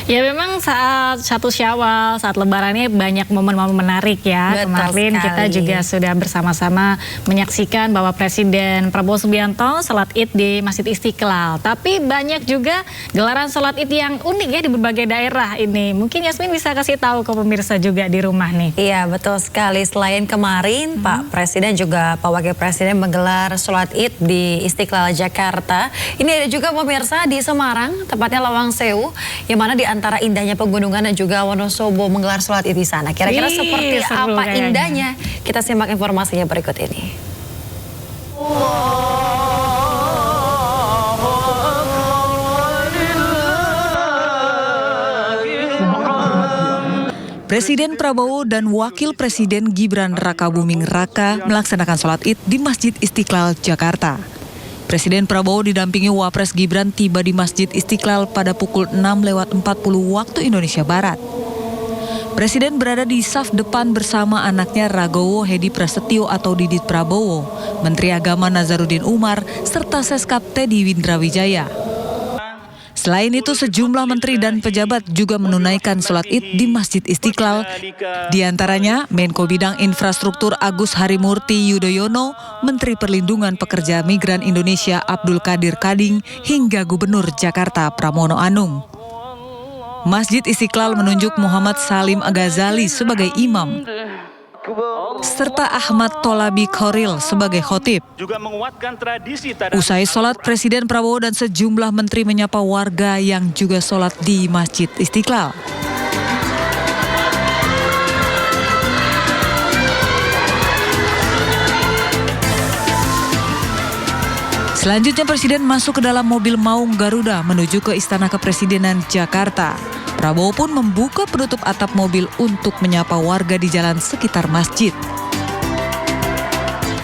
Ya memang saat 1 Syawal, saat Lebaran ini banyak momen-momen menarik ya. Betul Kemarin sekali. kita juga sudah bersama-sama menyaksikan bahwa Presiden Prabowo Subianto salat Id di Masjid Istiqlal. Tapi banyak juga gelaran salat Id yang unik ya di berbagai daerah ini. Mungkin Yasmin bisa kasih tahu ke pemirsa juga di rumah nih. Iya betul sekali. Selain kemarin Pak Presiden juga Pak Wakil Presiden menggelar sholat Id di Istiqlal Jakarta. Ini ada juga pemirsa di Semarang, tepatnya Lawang Sewu, yang mana di antara indahnya pegunungan dan juga Wonosobo menggelar sholat Id di sana. Kira-kira seperti apa kayaknya indahnya? Kita simak informasinya berikut ini. Presiden Prabowo dan Wakil Presiden Gibran Rakabuming Raka melaksanakan sholat Id di Masjid Istiqlal, Jakarta. Presiden Prabowo didampingi Wapres Gibran tiba di Masjid Istiqlal pada pukul 6:40 waktu Indonesia Barat. Presiden berada di saf depan bersama anaknya Ragowo Hedi Prasetyo atau Didit Prabowo, Menteri Agama Nazarudin Umar, serta Seskap Teddy Windrawijaya. Selain itu, sejumlah menteri dan pejabat juga menunaikan sholat Id di Masjid Istiqlal. Di antaranya, Menko Bidang Infrastruktur Agus Harimurti Yudhoyono, Menteri Perlindungan Pekerja Migran Indonesia Abdul Qadir Kading, hingga Gubernur Jakarta Pramono Anung. Masjid Istiqlal menunjuk Muhammad Salim Ghazali sebagai imam, serta Ahmad Tolabi Khoril sebagai khotib. Usai sholat, Presiden Prabowo dan sejumlah menteri menyapa warga yang juga sholat di Masjid Istiqlal. Selanjutnya Presiden masuk ke dalam mobil Maung Garuda menuju ke Istana Kepresidenan Jakarta. Prabowo pun membuka penutup atap mobil untuk menyapa warga di jalan sekitar masjid.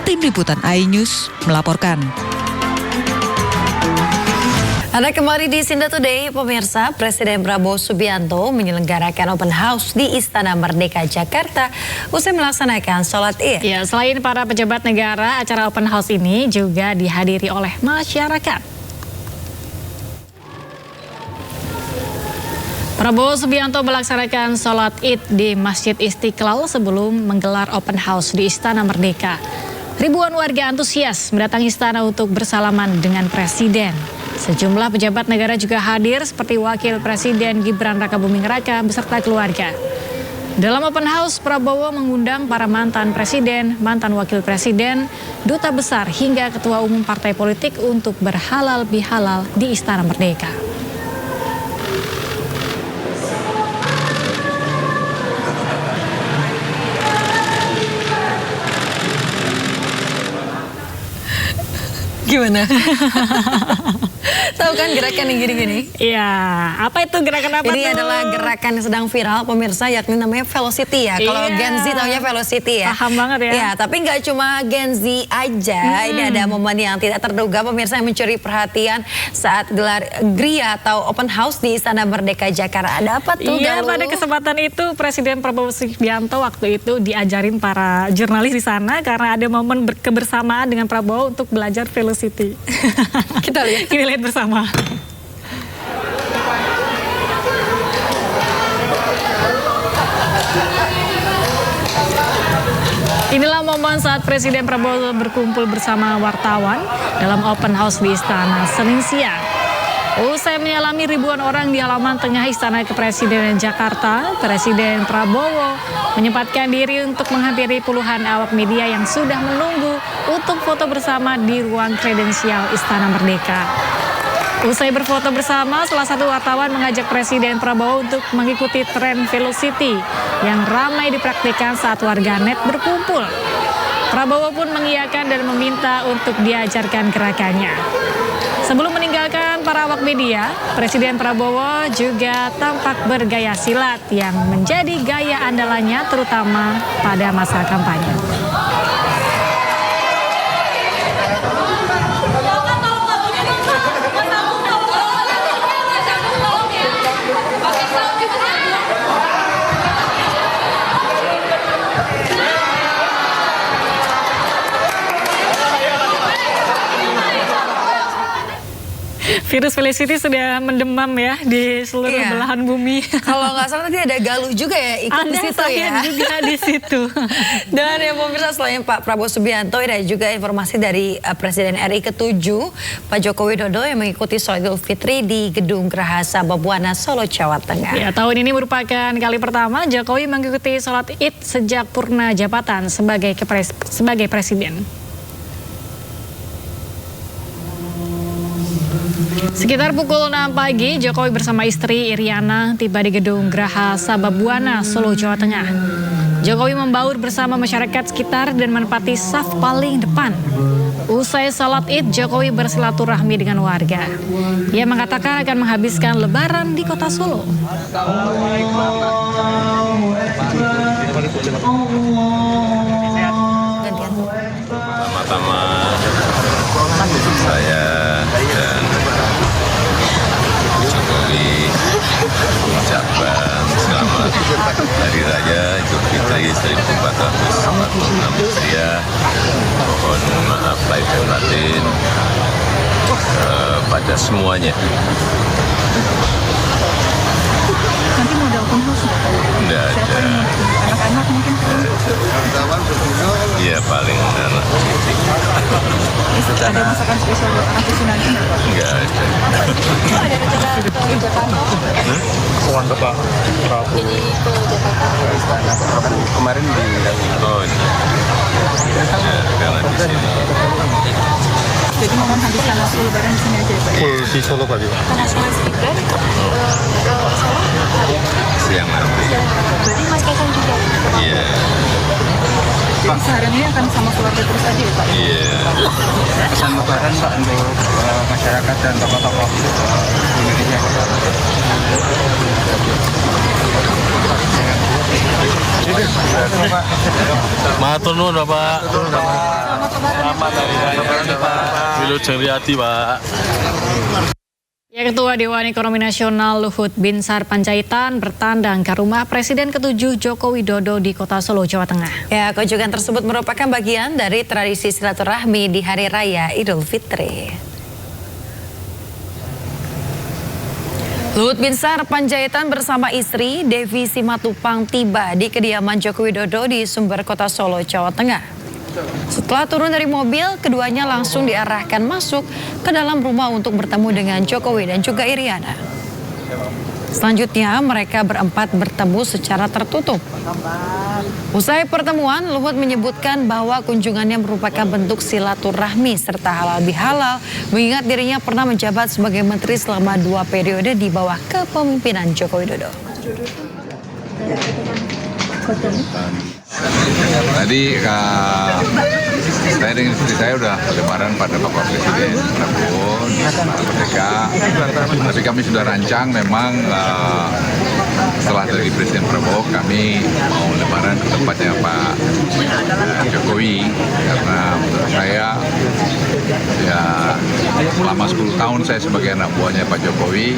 Tim Liputan iNews melaporkan. Anda kembali di Sinda Today, pemirsa. Presiden Prabowo Subianto menyelenggarakan open house di Istana Merdeka Jakarta usai melaksanakan sholat Id. Ya, selain para pejabat negara, acara open house ini juga dihadiri oleh masyarakat. Prabowo Subianto melaksanakan sholat Id di Masjid Istiqlal sebelum menggelar open house di Istana Merdeka. Ribuan warga antusias mendatangi istana untuk bersalaman dengan Presiden. Sejumlah pejabat negara juga hadir seperti Wakil Presiden Gibran Rakabuming Raka beserta keluarga. Dalam open house, Prabowo mengundang para mantan presiden, mantan wakil presiden, duta besar hingga ketua umum partai politik untuk berhalal bihalal di Istana Merdeka. Gimana? Tahu kan gerakan yang gini-gini? Iya, apa itu gerakan apa Ini tuh? adalah gerakan yang sedang viral pemirsa, yakni namanya Velocity ya. Kalau Iya. Gen Z taunya Velocity ya. Paham banget ya. Ya, tapi nggak cuma Gen Z aja. Ini ada momen yang tidak terduga pemirsa yang mencuri perhatian saat gelar GRIA atau open house di Istana Merdeka Jakarta. Ada apa tuh? Iya, Galuh? pada kesempatan itu Presiden Prabowo Subianto waktu itu diajarin para jurnalis di sana karena ada momen kebersamaan dengan Prabowo untuk belajar Velocity. Kita lihat. Kita lihat bersama. Inilah momen saat Presiden Prabowo berkumpul bersama wartawan dalam open house di Istana Senin siang. Usai menyalami ribuan orang di halaman tengah Istana Kepresidenan Jakarta, Presiden Prabowo menyempatkan diri untuk menghampiri puluhan awak media yang sudah menunggu untuk foto bersama di ruang kredensial Istana Merdeka. Usai berfoto bersama, salah satu wartawan mengajak Presiden Prabowo untuk mengikuti tren Velocity yang ramai dipraktikkan saat warganet berkumpul. Prabowo pun mengiyakan dan meminta untuk diajarkan gerakannya. Sebelum meninggalkan para awak media, Presiden Prabowo juga tampak bergaya silat yang menjadi gaya andalannya terutama pada masa kampanye. Virus Felicity sudah mendemam ya di seluruh Iya. belahan bumi. Kalau nggak salah tadi ada Galuh juga ya ikut di Ada situ saya ya. juga di situ. Dan ya pemirsa, selain Pak Prabowo Subianto, ada juga informasi dari Presiden RI ke-7 Pak Joko Widodo yang mengikuti sholat Idul Fitri di Gedung Geraha Sababwana, Solo, Jawa Tengah. Ya, tahun ini merupakan kali pertama Jokowi mengikuti sholat Id sejak purna jabatan sebagai presiden. Sekitar pukul 6 pagi, Jokowi bersama istri Iriana tiba di Gedung Geraha Sababwana, Solo, Jawa Tengah. Jokowi membaur bersama masyarakat sekitar dan menempati saf paling depan. Usai salat Id, Jokowi bersilaturahmi dengan warga. Ia mengatakan akan menghabiskan Lebaran di kota Solo. Pertama-tama saya dan Jokowi mengucapkan selamat Hari Raya Idul Fitri 1446 Hijriah. Mohon maaf lahir dan batin pada semuanya. Nanti mau ada open house? Tidak ada. Anak-anak mungkin? Iya, paling anak. Ada masakan spesial buat anak cucu nanti? Enggak ada. Soal ke Pak Prabowo. Kemarin diundang. Oh, ini. Ya, karena di sini. Jadi mau menghabiskan waktu Lebaran di sini aja ya Pak? Full di Solo Pak. Siang nanti. Berarti Mas Kaisang juga? Iya. Jadi seharian ini akan sama keluarga terus aja ya Pak? Iya. Pesan Lebaran Pak untuk masyarakat dan tokoh-tokoh Indonesia. Matur nuwun Bapak. Selamat Hari Raya Pak. Wilujeng Riyadi Pak. Ya, Ketua Dewan Ekonomi Nasional Luhut Binsar Panjaitan bertandang ke rumah Presiden ke-7 Joko Widodo di Kota Solo, Jawa Tengah. Ya, kunjungan tersebut merupakan bagian dari tradisi silaturahmi di Hari Raya Idul Fitri. Luhut Binsar Panjaitan bersama istri Devi Simatupang tiba di kediaman Joko Widodo di Sumber, Kota Solo, Jawa Tengah. Setelah turun dari mobil, keduanya langsung diarahkan masuk ke dalam rumah untuk bertemu dengan Jokowi dan juga Iriana. Selanjutnya, mereka berempat bertemu secara tertutup. Usai pertemuan, Luhut menyebutkan bahwa kunjungannya merupakan bentuk silaturahmi serta halal bihalal, mengingat dirinya pernah menjabat sebagai menteri selama 2 periode di bawah kepemimpinan Joko Widodo. Tadi saya dengan istri saya udah lebaran pada Bapak Presiden Prabowo di Merdeka, tapi kami sudah rancang memang setelah dari Presiden Prabowo kami mau lebaran ke tempatnya Pak Jokowi, karena menurut saya ya selama 10 tahun saya sebagai anak buahnya Pak Jokowi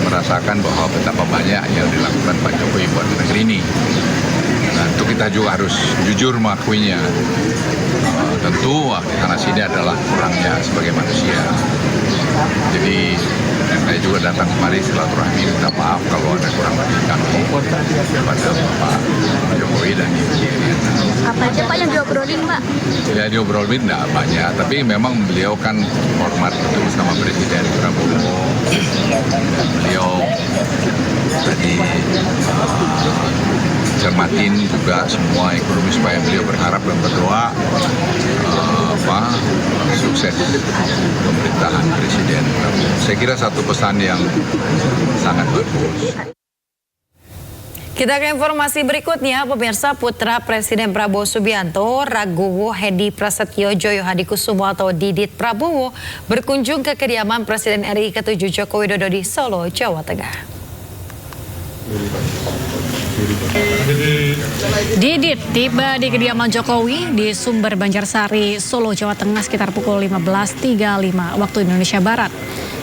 merasakan bahwa betapa banyak yang dilakukan Pak Jokowi buat negeri ini. Nah, itu kita juga harus jujur mengakuinya. Tentu karena sini adalah kurangnya sebagai manusia. Jadi saya juga datang kemari silaturahmi, minta maaf kalau ada kurang lebih kami kepada Bapak Jokowi dan Ibu Iriana. Apa aja Pak yang diobrolin Pak? Ya diobrolin enggak banyak, tapi memang beliau kan hormat ketemu sama Presiden Prabowo. Beliau tadi cermatin juga semua ekonomi supaya beliau berharap dan berdoa sukses pemerintahan Presiden Prabowo. Saya kira satu pesan yang sangat bagus. Kita ke informasi berikutnya, pemirsa. Putra Presiden Prabowo Subianto, Ragowo Hedi Prasetyo Joyo Hadikusumo atau Didit Prabowo berkunjung ke kediaman Presiden RI ke-7 Joko Widodo di Solo, Jawa Tengah. Didit tiba di kediaman Jokowi di Sumber Banjarsari, Solo, Jawa Tengah sekitar pukul 15.35 waktu Indonesia Barat.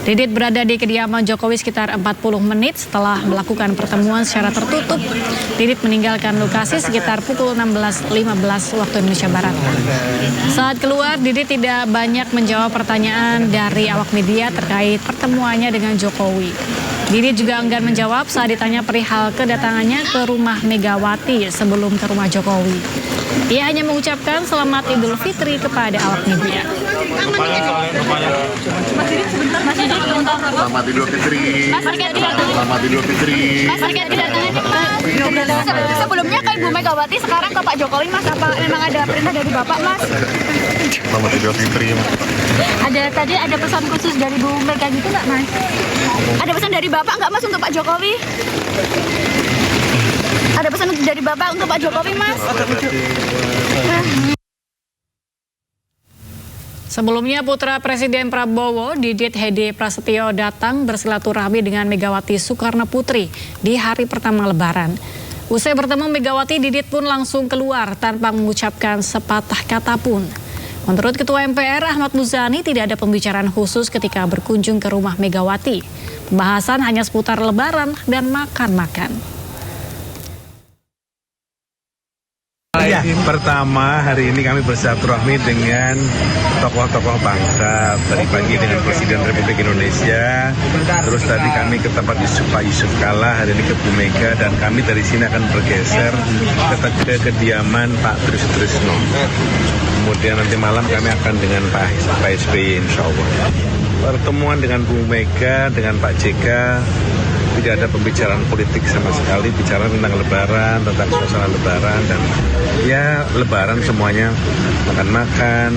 Didit berada di kediaman Jokowi sekitar 40 menit setelah melakukan pertemuan secara tertutup. Didit meninggalkan lokasi sekitar pukul 16.15 waktu Indonesia Barat. Saat keluar, Didit tidak banyak menjawab pertanyaan dari awak media terkait pertemuannya dengan Jokowi. Didit juga enggan menjawab saat ditanya perihal kedatangannya ke rumah Megawati sebelum ke rumah Jokowi. Ia hanya mengucapkan selamat Idul Fitri kepada awak media. Selamat Idul Fitri. Selamat Idul Fitri. Mas, terkait kedatangan sebelumnya ke Ibu Megawati, sekarang ke Pak Jokowi, Mas. Apa memang ada perintah dari Bapak, Mas? Selamat Idul Fitri, Mas. Tadi ada pesan khusus dari Bu Mega gitu nggak, Mas? Ada pesan dari Bapak nggak, Mas, untuk Pak Jokowi? Ada pesan dari Bapak untuk Pak Jokowi, Mas? Sebelumnya putra Presiden Prabowo, Didit Hedi Prasetyo datang bersilaturahmi dengan Megawati Soekarno Putri di hari pertama Lebaran. Usai bertemu Megawati, Didit pun langsung keluar tanpa mengucapkan sepatah kata pun. Menurut Ketua MPR Ahmad Muzani, tidak ada pembicaraan khusus ketika berkunjung ke rumah Megawati. Pembahasan hanya seputar Lebaran dan makan-makan. Ya, pertama hari ini kami bersilaturahmi dengan tokoh-tokoh bangsa. Tadi pagi dengan Presiden Republik Indonesia. Terus tadi kami ke tempat Pak Yusuf Kalla, hari ini ke Bu Mega, dan kami dari sini akan bergeser ke kediaman Pak Trisno. Kemudian nanti malam kami akan dengan Pak SBY insya Allah. Pertemuan dengan Bu Mega, dengan Pak JK, tidak ada pembicaraan politik sama sekali, bicara tentang Lebaran, tentang suasana Lebaran, dan ya Lebaran semuanya makan-makan,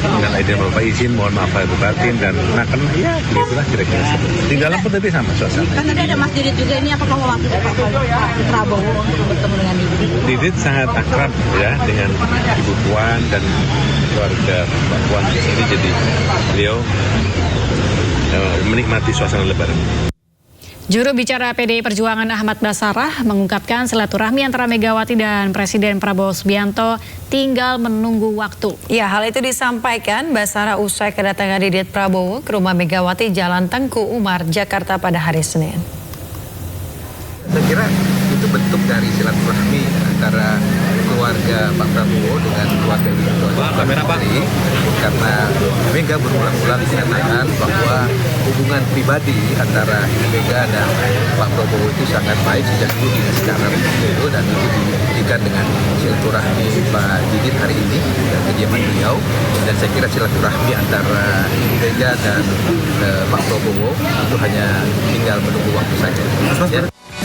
dengan izin Bapak izin, mohon maaf lahir batin, dan makan ya gitulah kira-kira. Di dalam pun tadi sama suasana. Kan tadi ada Mas Didit juga, ini apakah mewakili Pak Prabowo untuk bertemu dengan Didit? Didit sangat akrab ya dengan Ibu Puan dan keluarga Pak Puan di sini, jadi beliau menikmati suasana Lebaran. Juru bicara PDI Perjuangan Ahmad Basarah mengungkapkan silaturahmi antara Megawati dan Presiden Prabowo Subianto tinggal menunggu waktu. Ya, hal itu disampaikan Basarah usai kedatangan Didit Prabowo ke rumah Megawati Jalan Tengku Umar, Jakarta pada hari Senin. Saya kira itu bentuk dari silaturahmi antara keluarga Pak Prabowo dengan keluarga Ibu Megawati, karena Mega berulang-ulang menyatakan bahwa hubungan pribadi antara Ibu Mega dan Pak Prabowo itu sangat baik sejak dulu hingga sekarang itu, dan itu dibuktikan dengan silaturahmi Pak Didit hari ini dan kediaman beliau, dan saya kira silaturahmi antara Ibu Mega dan Pak Prabowo itu hanya tinggal menunggu waktu saja.